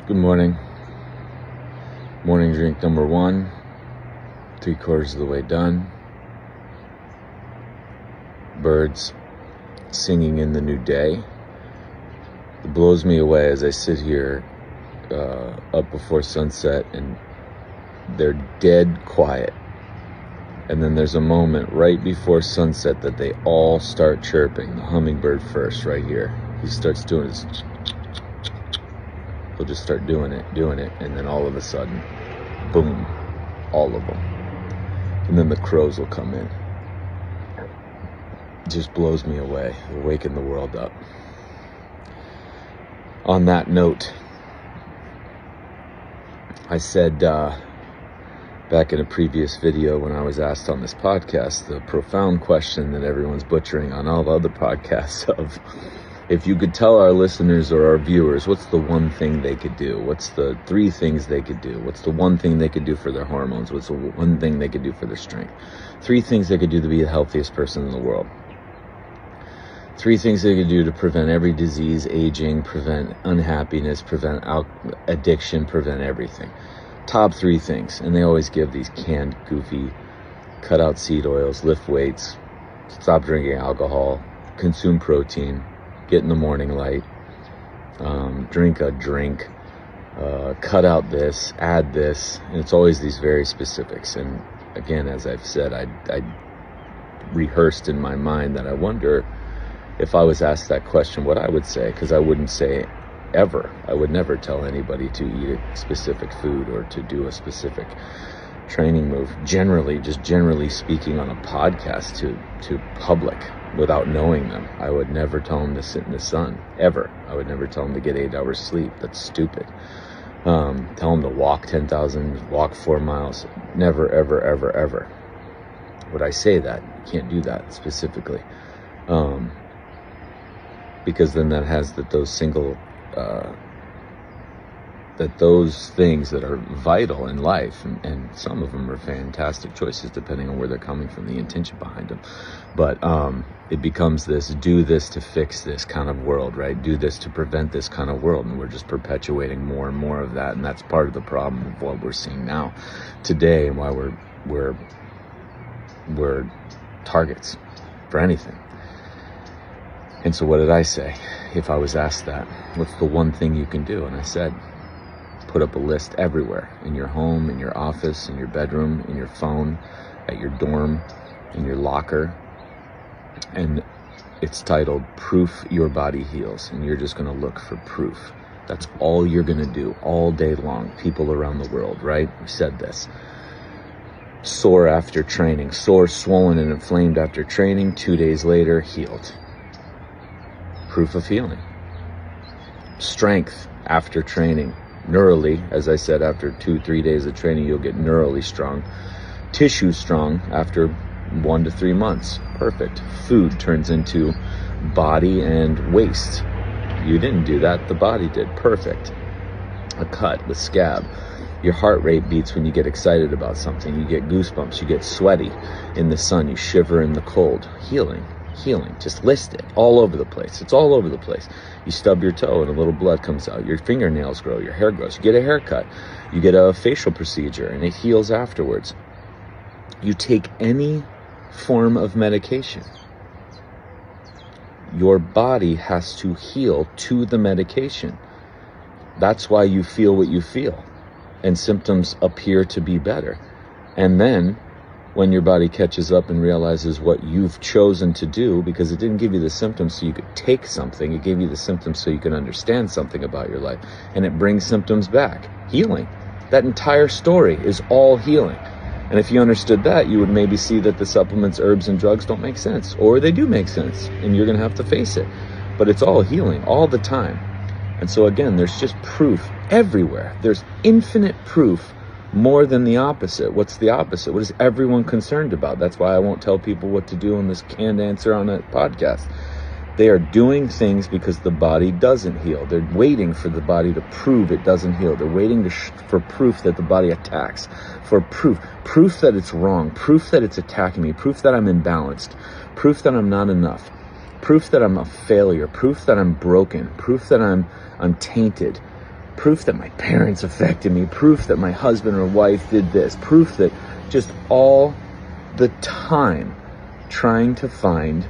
Good morning. Morning drink number 1, 3/4 of the way done. Birds singing in the new day. It blows me away as I sit here up before sunset and they're dead quiet. And then there's a moment right before sunset that they all start chirping. The hummingbird first, right here. He starts doing his... He'll just start doing it, and then all of a sudden, boom, all of them. And then the crows will come in. It just blows me away. They're waking the world up. On that note, I said back in a previous video when I was asked on this podcast, the profound question that everyone's butchering on all the other podcasts of, if you could tell our listeners or our viewers, what's the one thing they could do? What's the 3 things they could do? What's the one thing they could do for their hormones? What's the one thing they could do for their strength? 3 things they could do to be the healthiest person in the world. 3 things they could do to prevent every disease, aging, prevent unhappiness, prevent addiction, prevent everything. Top 3 things. And they always give these canned, goofy, cut out seed oils, lift weights, stop drinking alcohol, consume protein, get in the morning light, drink a drink, cut out this, add this, and it's always these very specifics. And again, as I've said, I rehearsed in my mind that I wonder if I was asked that question, what I would say, because I wouldn't say ever. I would never tell anybody to eat a specific food or to do a specific training move. Generally speaking on a podcast to public, without knowing them. I would never tell them to sit in the sun, ever. I would never tell them to get 8 hours sleep. That's stupid. Tell them to walk 10,000, walk 4 miles. Never, ever, ever, ever would I say that. You can't do that specifically. Because then that has those things that are vital in life, and some of them are fantastic choices depending on where they're coming from, the intention behind them. But it becomes this do this to fix this kind of world, right? Do this to prevent this kind of world, and we're just perpetuating more and more of that, and that's part of the problem of what we're seeing now today, and why we're targets for anything. And so what did I say if I was asked that? What's the one thing you can do? And I said, put up a list everywhere, in your home, in your office, in your bedroom, in your phone, at your dorm, in your locker. And it's titled Proof Your Body Heals. And you're just going to look for proof. That's all you're going to do all day long. People around the world, right? We said this. Sore after training, sore, swollen, and inflamed after training, 2 days later, healed. Proof of healing. Strength after training. Neurally, as I said, after 2-3 days of training, you'll get neurally strong. Tissue strong after 1 to 3 months. Perfect. Food turns into body and waste. You didn't do that, the body did. Perfect. A cut, the scab. Your heart rate beats when you get excited about something. You get goosebumps. You get sweaty in the sun. You shiver in the cold. Healing. Just list it all over the place. It's all over the place. You stub your toe and a little blood comes out. Your fingernails grow, your hair grows. You get a haircut. You get a facial procedure and it heals afterwards. You take any form of medication. Your body has to heal to the medication. That's why you feel what you feel. And symptoms appear to be better. And then when your body catches up and realizes what you've chosen to do, because it didn't give you the symptoms so you could take something, it gave you the symptoms so you can understand something about your life, and it brings symptoms back. Healing. That entire story is all healing. And if you understood that, you would maybe see that the supplements, herbs, and drugs don't make sense, or they do make sense, and you're going to have to face it. But it's all healing, all the time. And so again, there's just proof everywhere. There's infinite proof. More than the opposite. What's the opposite? What is everyone concerned about? That's why I won't tell people what to do in this canned answer on a podcast. They are doing things because the body doesn't heal. They're waiting for the body to prove it doesn't heal. They're waiting for proof that the body attacks. For proof that it's wrong. Proof that it's attacking me. Proof that I'm imbalanced. Proof that I'm not enough. Proof that I'm a failure. Proof that I'm broken. Proof that I'm tainted. proof that my parents affected me, proof that my husband or wife did this, proof that just all the time trying to find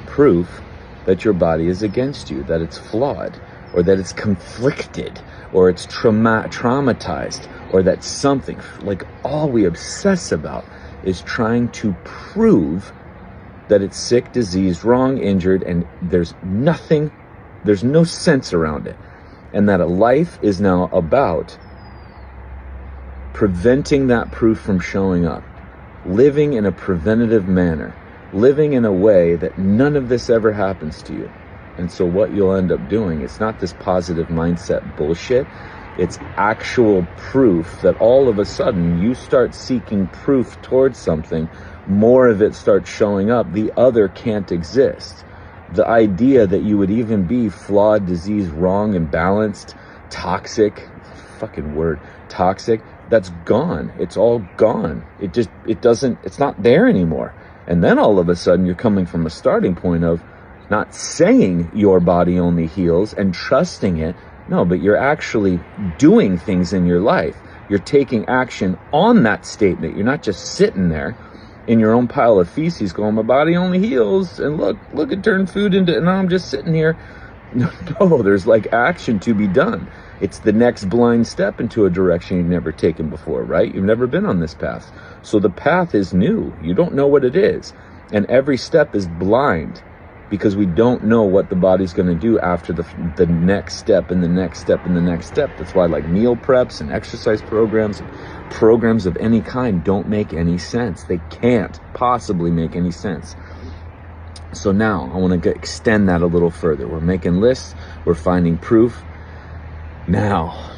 proof that your body is against you, that it's flawed, or that it's conflicted, or it's traumatized, or that something, like all we obsess about is trying to prove that it's sick, diseased, wrong, injured, and there's no sense around it. And that a life is now about preventing that proof from showing up, living in a preventative manner, living in a way that none of this ever happens to you. And so what you'll end up doing, it's not this positive mindset bullshit, it's actual proof that all of a sudden you start seeking proof towards something, more of it starts showing up, the other can't exist. The idea that you would even be flawed, diseased, wrong, imbalanced, toxic, fucking word, toxic, that's gone. It's all gone. It's not there anymore. And then all of a sudden you're coming from a starting point of not saying your body only heals and trusting it. No, but you're actually doing things in your life. You're taking action on that statement. You're not just sitting there in your own pile of feces going, my body only heals, and look, it turned food into, and now I'm just sitting here. No, there's like action to be done. It's the next blind step into a direction you've never taken before, right? You've never been on this path. So the path is new. You don't know what it is. And every step is blind because we don't know what the body's going to do after the next step and the next step and the next step. That's why like meal preps and exercise programs of any kind don't make any sense. They can't possibly make any sense. So now I want to extend that a little further. We're making lists. We're finding proof. Now,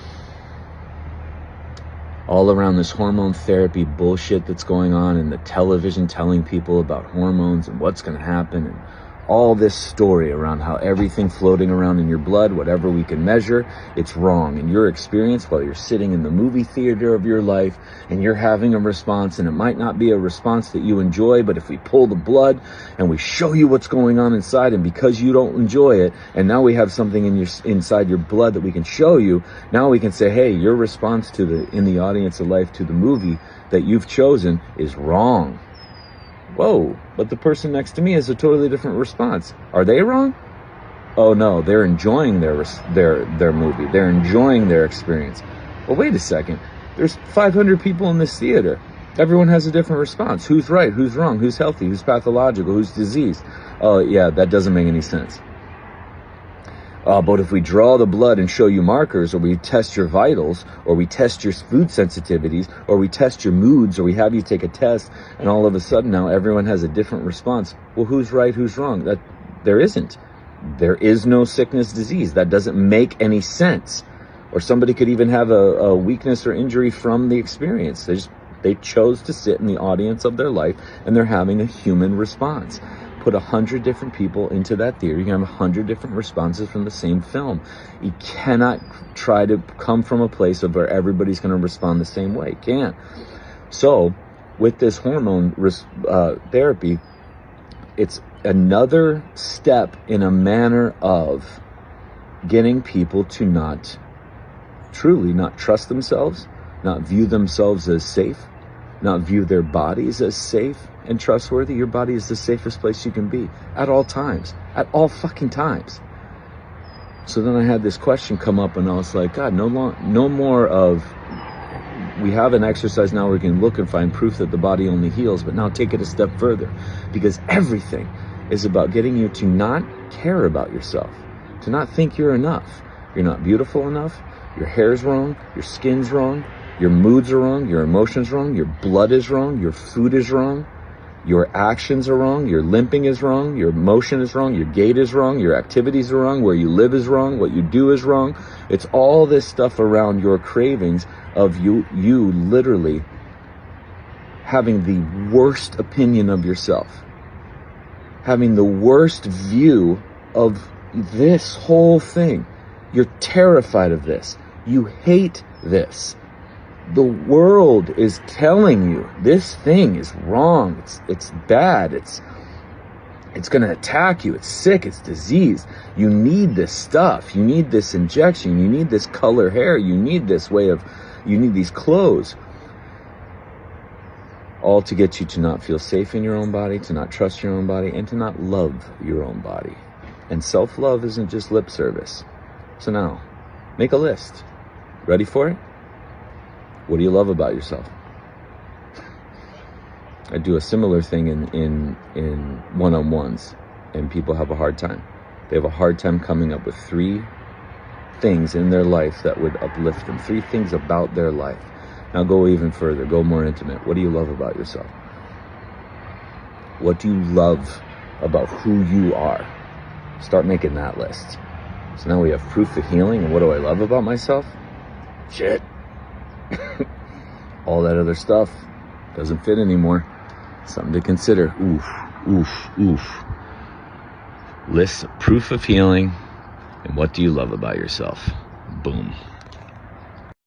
all around this hormone therapy bullshit that's going on and the television telling people about hormones and what's going to happen and all this story around how everything floating around in your blood, whatever we can measure, it's wrong. In your experience, while you're sitting in the movie theater of your life and you're having a response, and it might not be a response that you enjoy, but if we pull the blood and we show you what's going on inside, and because you don't enjoy it, and now we have something inside your blood that we can show you, now we can say, hey, your response in the audience of life to the movie that you've chosen is wrong. Whoa, but the person next to me has a totally different response. Are they wrong? Oh no, they're enjoying their movie. They're enjoying their experience. Well, wait a second. There's 500 people in this theater. Everyone has a different response. Who's right? Who's wrong? Who's healthy? Who's pathological? Who's diseased? Oh yeah, that doesn't make any sense. But if we draw the blood and show you markers, or we test your vitals, or we test your food sensitivities, or we test your moods, or we have you take a test, and all of a sudden now everyone has a different response. Well, who's right, who's wrong? There isn't. There is no sickness, disease. That doesn't make any sense. Or somebody could even have a weakness or injury from the experience. They chose to sit in the audience of their life, and they're having a human response. Put 100 different people into that theater, you can have 100 different responses from the same film. You cannot try to come from a place of where everybody's going to respond the same way. Can't. So with this hormone therapy, it's another step in a manner of getting people to not trust themselves, not view themselves as safe, not view their bodies as safe and trustworthy. Your body is the safest place you can be at all times, at all fucking times. So then I had this question come up, and I was like, God, no more of, we have an exercise now where we can look and find proof that the body only heals, but now take it a step further, because everything is about getting you to not care about yourself, to not think you're enough. You're not beautiful enough. Your hair's wrong. Your skin's wrong. Your moods are wrong, your emotions are wrong, your blood is wrong, your food is wrong, your actions are wrong, your limping is wrong, your motion is wrong, your gait is wrong, your activities are wrong, where you live is wrong, what you do is wrong. It's all this stuff around your cravings of you literally having the worst opinion of yourself, having the worst view of this whole thing. You're terrified of this. You hate this. The world is telling you this thing is wrong. It's bad. It's going to attack you. It's sick. It's disease. You need this stuff. You need this injection. You need this color hair. You need this way of, you need these clothes. All to get you to not feel safe in your own body, to not trust your own body, and to not love your own body. And self-love isn't just lip service. So now, make a list. Ready for it? What do you love about yourself? I do a similar thing in one-on-ones, and people have a hard time. They have a hard time coming up with 3 things in their life that would uplift them. 3 things about their life. Now go even further, go more intimate. What do you love about yourself? What do you love about who you are? Start making that list. So now we have proof of healing, and what do I love about myself? Shit. All that other stuff doesn't fit anymore. Something to consider. Oof. List proof of healing, and what do you love about yourself? Boom.